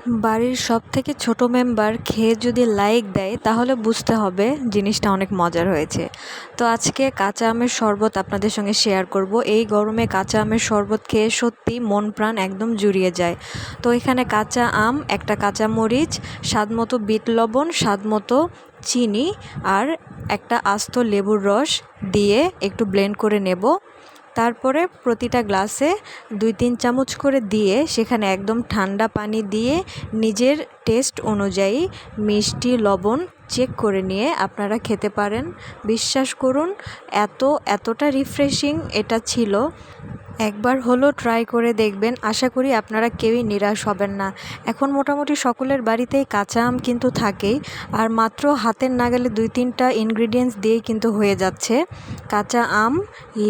বাড়ির সবথেকে ছোট মেম্বার খেয়ে যদি লাইক দেয় তাহলে বুঝতে হবে জিনিসটা অনেক মজার হয়েছে। তো আজকে কাঁচা আমের শরবত আপনাদের সঙ্গে শেয়ার করব। এই গরমে কাঁচা আমের শরবত খেয়ে সত্যি মন প্রাণ একদম জুড়িয়ে যায়। তো এখানে কাঁচা আম, একটা কাঁচা মরিচ, স্বাদমতো বিট লবণ, স্বাদমতো চিনি আর একটা আস্ত লেবুর রস দিয়ে একটু ব্লেন্ড করে নেব। তারপরে প্রতিটা গ্লাসে 2-3 চামচ করে দিয়ে সেখানে একদম ঠান্ডা পানি দিয়ে নিজের টেস্ট অনুযায়ী মিষ্টি লবণ চেক করে নিয়ে আপনারা খেতে পারেন। বিশ্বাস করুন এতটা রিফ্রেশিং এটা ছিল। একবার হলো ট্রাই করে দেখবেন, আশা করি আপনারা কেউই নিরাশ হবেন না। এখন মোটামুটি সকলের বাড়িতেই কাঁচা আম কিন্তু থাকেই, আর মাত্র হাতের নাগালে 2-3টা ইনগ্রিডিয়েন্টস দিয়েই কিন্তু হয়ে যাচ্ছে। কাঁচা আম,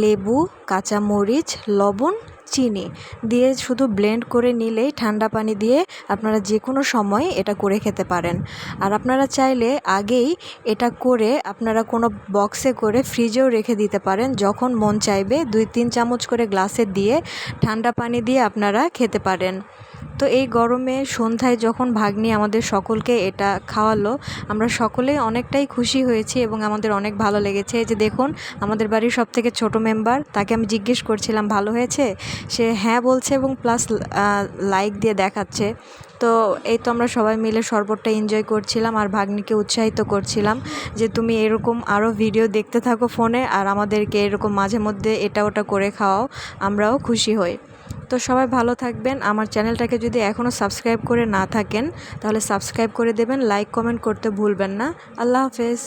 লেবু, কাঁচা মরিচ, লবণ, চিনি দিয়ে শুধু ব্লেন্ড করে নিলেই ঠান্ডা পানি দিয়ে আপনারা যে কোনো সময় এটা করে খেতে পারেন। আর আপনারা চাইলে আগেই এটা করে আপনারা কোনো বক্সে করে ফ্রিজেও রেখে দিতে পারেন। যখন মন চাইবে 2-3 চামচ করে গ্লাসে দিয়ে ঠান্ডা পানি দিয়ে আপনারা খেতে পারেন। তো এই গরমে সন্ধ্যায় যখন ভাগ্নি আমাদের সকলকে এটা খাওয়ালো, আমরা সকলেই অনেকটাই খুশি হয়েছি এবং আমাদের অনেক ভালো লেগেছে। এই যে দেখুন, আমাদের বাড়ির সবথেকে ছোট মেম্বার, তাকে আমি জিজ্ঞেস করছিলাম ভালো হয়েছে, সে হ্যাঁ বলছে এবং প্লাস লাইক দিয়ে দেখাচ্ছে। তো এই তো আমরা সবাই মিলে শরবতটা এনজয় করছিলাম আর ভাগ্নিকে উৎসাহিত করছিলাম যে তুমি এরকম আরও ভিডিও দেখতে থাকো ফোনে, আর আমাদেরকে এরকম মাঝে মধ্যে এটা ওটা করে খাওয়াও, আমরাও খুশি হই। তো সবাই ভালো থাকবেন। আমার চ্যানেলটাকে যদি এখনও সাবস্ক্রাইব করে না থাকেন তাহলে সাবস্ক্রাইব করে দেবেন, লাইক কমেন্ট করতে ভুলবেন না। আল্লাহ হাফেজ।